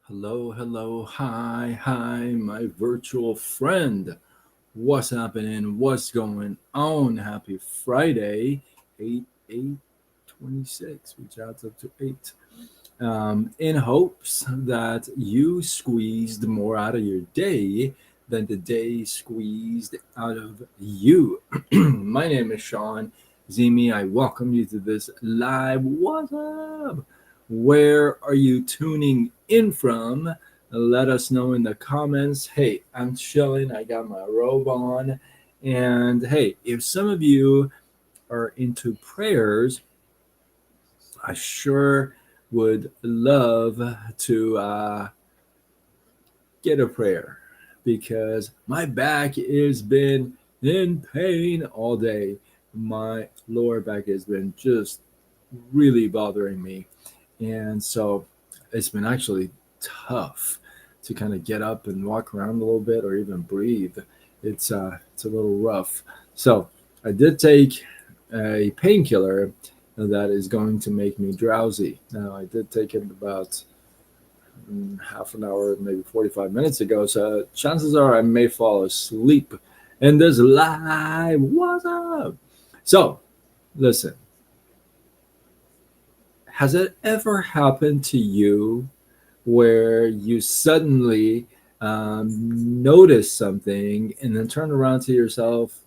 Hello, hello, hi, my virtual friend. What's happening? What's going on? Happy Friday, 8/8/26. Which adds up to 8. In hopes that you squeezed more out of your day than the day squeezed out of you. My name is Sean Zimi. I welcome you to this live. What's up? Where are you tuning in from? Let us know in the comments. Hey, I'm chilling. I got my robe on. And hey, if some of you are into prayers, I sure would love to get a prayer because my back has been in pain all day. My lower back has been just really bothering me. And so it's been actually tough to kind of get up and walk around a little bit or even breathe. It's a little rough. So I did take a painkiller that is going to make me drowsy. Now I did take it about half an hour, maybe 45 minutes ago. So chances are I may fall asleep in this live. What's up? So listen, has it ever happened to you where you suddenly notice something and then turn around to yourself,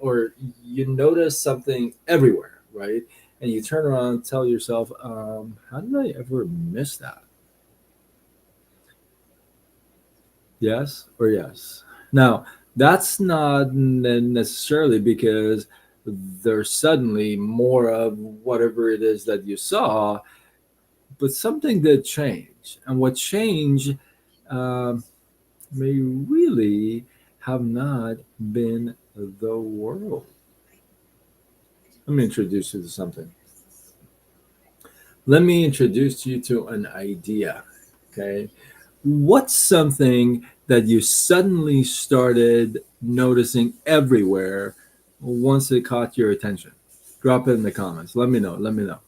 or you notice something everywhere, right? And you turn around and tell yourself, how did I ever miss that? Yes or yes? Now, that's not necessarily because there's suddenly more of whatever it is that you saw, but something did change. And what changed um, may really have not been the world. Let me introduce you to something. Let me introduce you to an idea. Okay. What's something that you suddenly started noticing everywhere once it caught your attention? Drop it in the comments. Let me know. Let me know.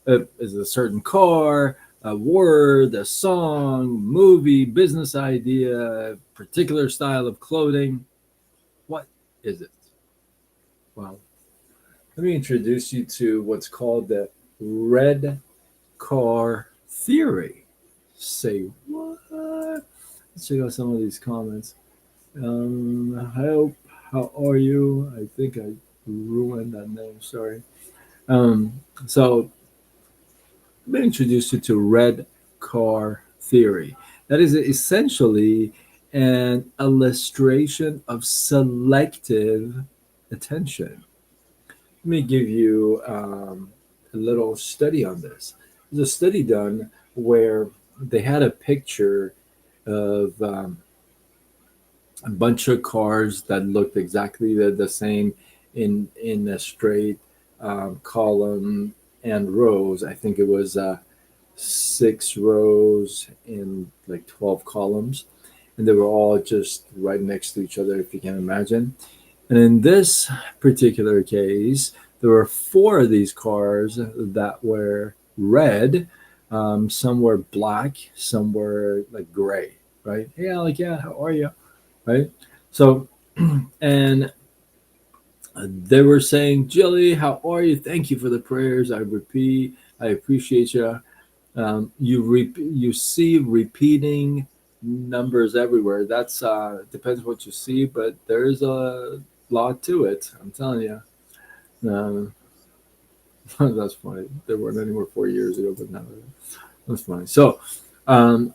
Is it a certain car, a word, a song, movie, business idea, particular style of clothing? What is it? Well, let me introduce you to what's called the red car theory. Say what? Let's check out some of these comments. How are you? I think I ruined that name. Sorry. So let me introduce you to red car theory. That is essentially an illustration of selective attention. Let me give you a little study on this. There's a study done where they had a picture of a bunch of cars that looked exactly the same in a straight column and rows. I think it was 6 rows in like 12 columns, and they were all just right next to each other, if you can imagine. And in this particular case, there were four of these cars that were red. Some were black, some were like gray, right? Yeah, like, yeah, how are you? Right? So, and they were saying, Jilly, how are you? Thank you for the prayers. I appreciate you. You see repeating numbers everywhere. That's depends what you see, but there's a lot to it. I'm telling you. Um, that's funny. There weren't anywhere 4 years ago, but now that's funny. Um,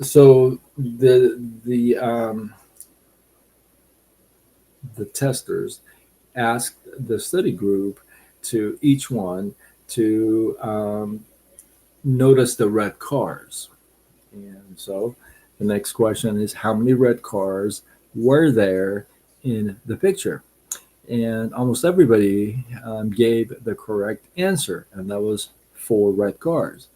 so the testers asked the study group to each one to notice the red cars. And so the next question is, how many red cars were there in the picture? And almost everybody gave the correct answer, and that was four red cars.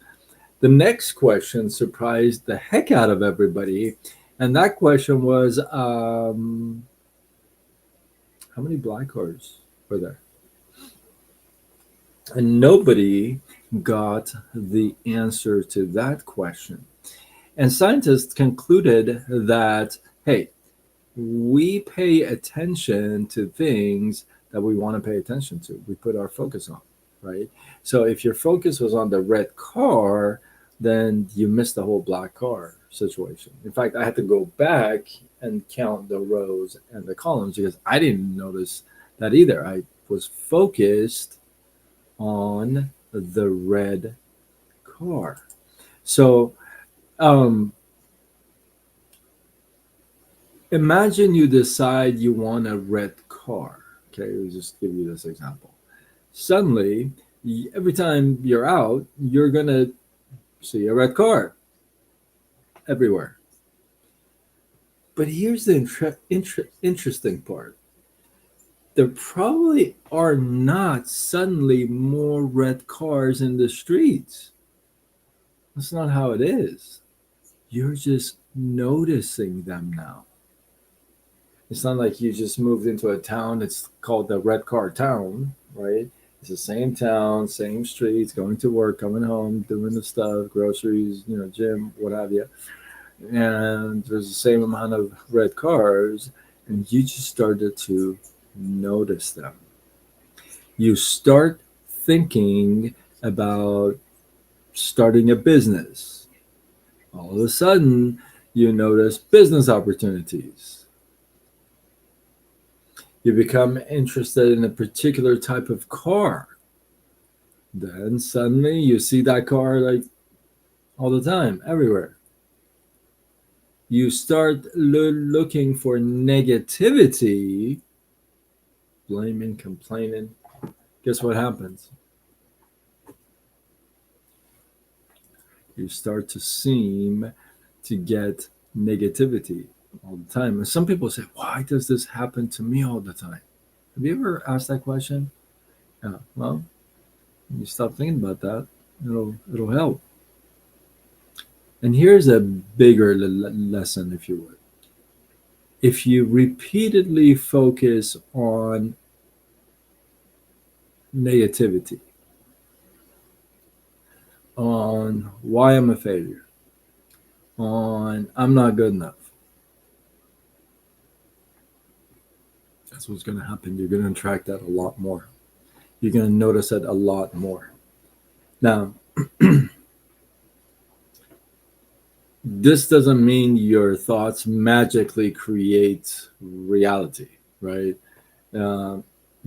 The next question surprised the heck out of everybody, and that question was, how many black cars were there? And nobody got the answer to that question. And scientists concluded that, hey, we pay attention to things that we want to pay attention to. We put our focus on, right? So if your focus was on the red car, then you missed the whole black car situation. In fact, I had to go back and count the rows and the columns because I didn't notice that either. I was focused on the red car. So um, imagine you decide you want a red car. Okay, we'll just give you this example. Suddenly, every time you're out, you're going to see a red car everywhere. But here's the interesting part. There probably are not suddenly more red cars in the streets. That's not how it is. You're just noticing them now. It's not like you just moved into a town. It's called the red car town, right? It's the same town, same streets, going to work, coming home, doing the stuff, groceries, gym, what have you. And there's the same amount of red cars, and you just started to notice them. You start thinking about starting a business. All of a sudden, you notice business opportunities. You become interested in a particular type of car. Then suddenly you see that car like all the time, everywhere. You start looking for negativity, blaming, complaining. Guess what happens? You start to seem to get negativity all the time. And some people say, why does this happen to me all the time? Have you ever asked that question? Yeah. Well, when you stop thinking about that, it'll help. And here's a bigger lesson, if you would. If you repeatedly focus on negativity, on why I'm a failure, on I'm not good enough, that's what's going to happen. You're going to attract that a lot more. You're going to notice it a lot more. Now, this doesn't mean your thoughts magically create reality, right? Uh,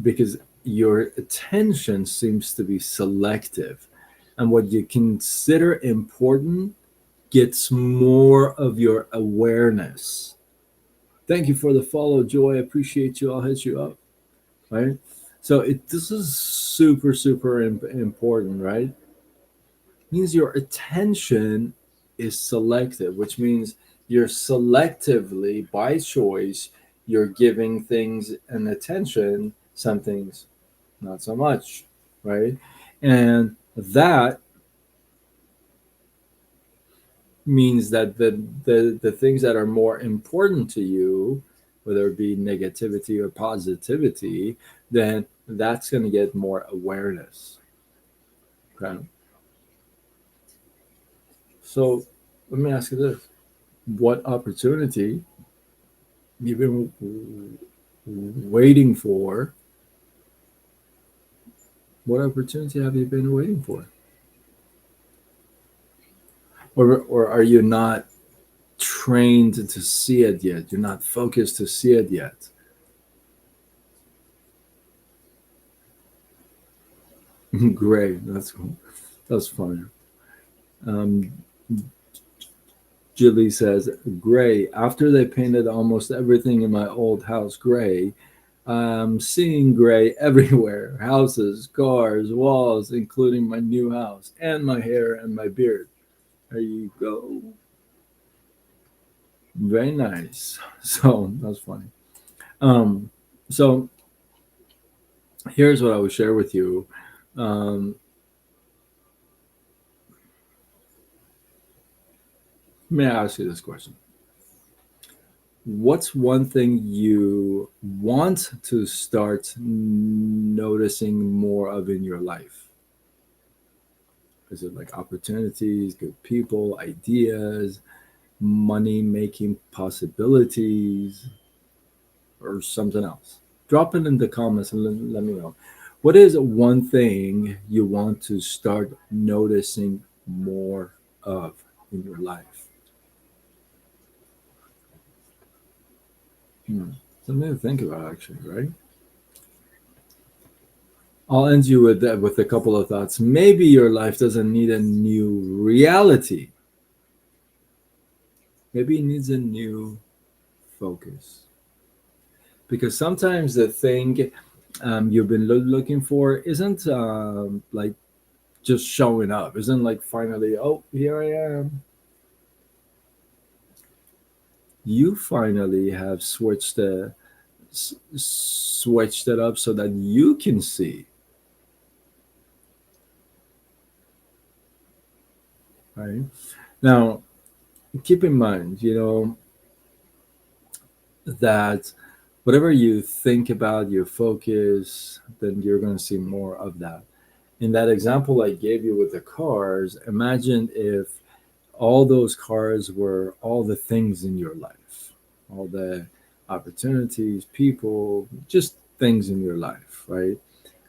because your attention seems to be selective, and what you consider important gets more of your awareness. Thank you for the follow, Joy. I appreciate you. I'll hit you up, right? So this is super, super important, right? Means your attention is selective, which means you're selectively, by choice, you're giving things an attention, some things not so much, right? And that means that the things that are more important to you, whether it be negativity or positivity, then that's going to get more awareness. Okay. So let me ask you this. What opportunity you've been waiting for? What opportunity have you been waiting for? Or are you not trained to see it yet? You're not focused to see it yet. Great. That's cool. That's funny. Um, Julie says, gray. After they painted almost everything in my old house gray, I'm seeing gray everywhere. Houses, cars, walls, including my new house, and my hair and my beard. There you go. Very nice. So that's funny. Um, so here's what I would share with you. Um, May I ask you this question? What's one thing you want to start noticing more of in your life? Is it like opportunities, good people, ideas? money making possibilities, or something else? Drop it in the comments and let me know. What is one thing you want to start noticing more of in your life? Something to think about, actually, right? I'll end you with that, with a couple of thoughts. Maybe your life doesn't need a new reality. Maybe it needs a new focus. Because sometimes the thing you've been looking for isn't like just showing up, isn't like finally, oh, here I am. You finally have switched it up so that you can see, right? Now, keep in mind, that whatever you think about, your focus, then you're going to see more of that. In that example I gave you with the cars, imagine if all those cars were all the things in your life, all the opportunities, people, just things in your life, right?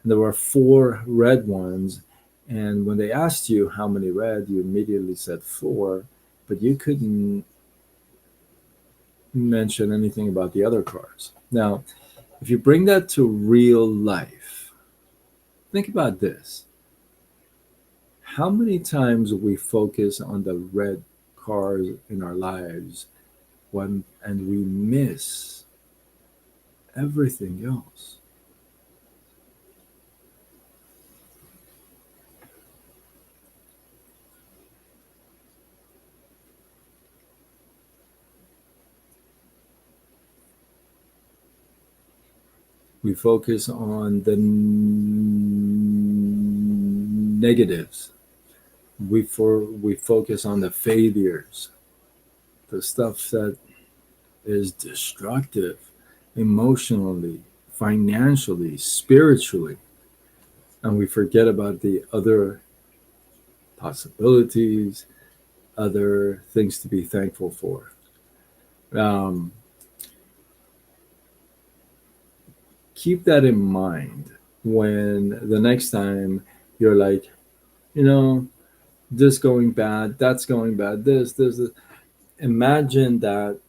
And there were four red ones. And when they asked you how many red, you immediately said four, but you couldn't mention anything about the other cars. Now, if you bring that to real life, think about this. How many times we focus on the red cars in our lives and we miss everything else? We focus on the negatives. We focus on the failures, the stuff that is destructive emotionally, financially, spiritually, and we forget about the other possibilities, other things to be thankful for. Um, Keep that in mind when the next time you're like, you know, this going bad, that's going bad, this. Imagine that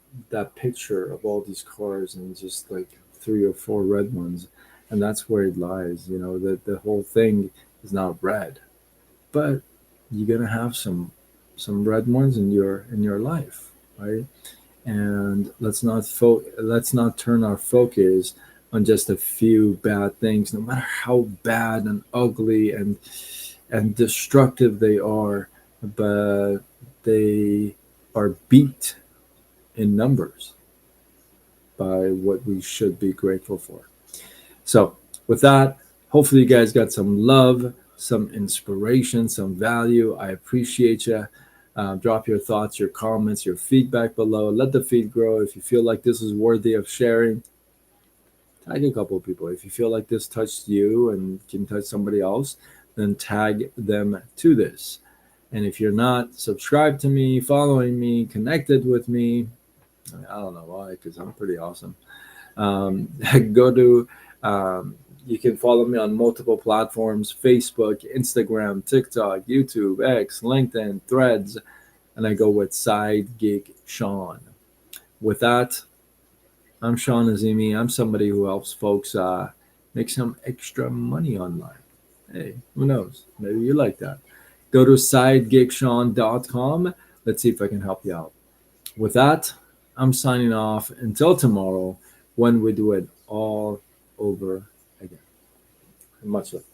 picture of all these cars and just like three or four red ones, and that's where it lies. That the whole thing is not red, but you're gonna have some red ones in your life, right? And let's not turn our focus on just a few bad things, no matter how bad and ugly and destructive they are, but they are beat in numbers by what we should be grateful for. So, with that, hopefully you guys got some love, some inspiration, some value. I appreciate you. Drop your thoughts, your comments, your feedback below. Let the feed grow. If you feel like this is worthy of sharing, tag a couple of people. If you feel like this touched you and can touch somebody else, then tag them to this. And if you're not subscribed to me, following me, connected with me, I don't know why, because I'm pretty awesome. Um, go to, you can follow me on multiple platforms: Facebook, Instagram, TikTok, YouTube, X, LinkedIn, Threads, and I go with Side Gig Sean. With that, I'm Sean Azimi. I'm somebody who helps folks make some extra money online. Hey, who knows? Maybe you like that. Go to sidegigsean.com. Let's see if I can help you out. With that, I'm signing off until tomorrow when we do it all over again. Much love.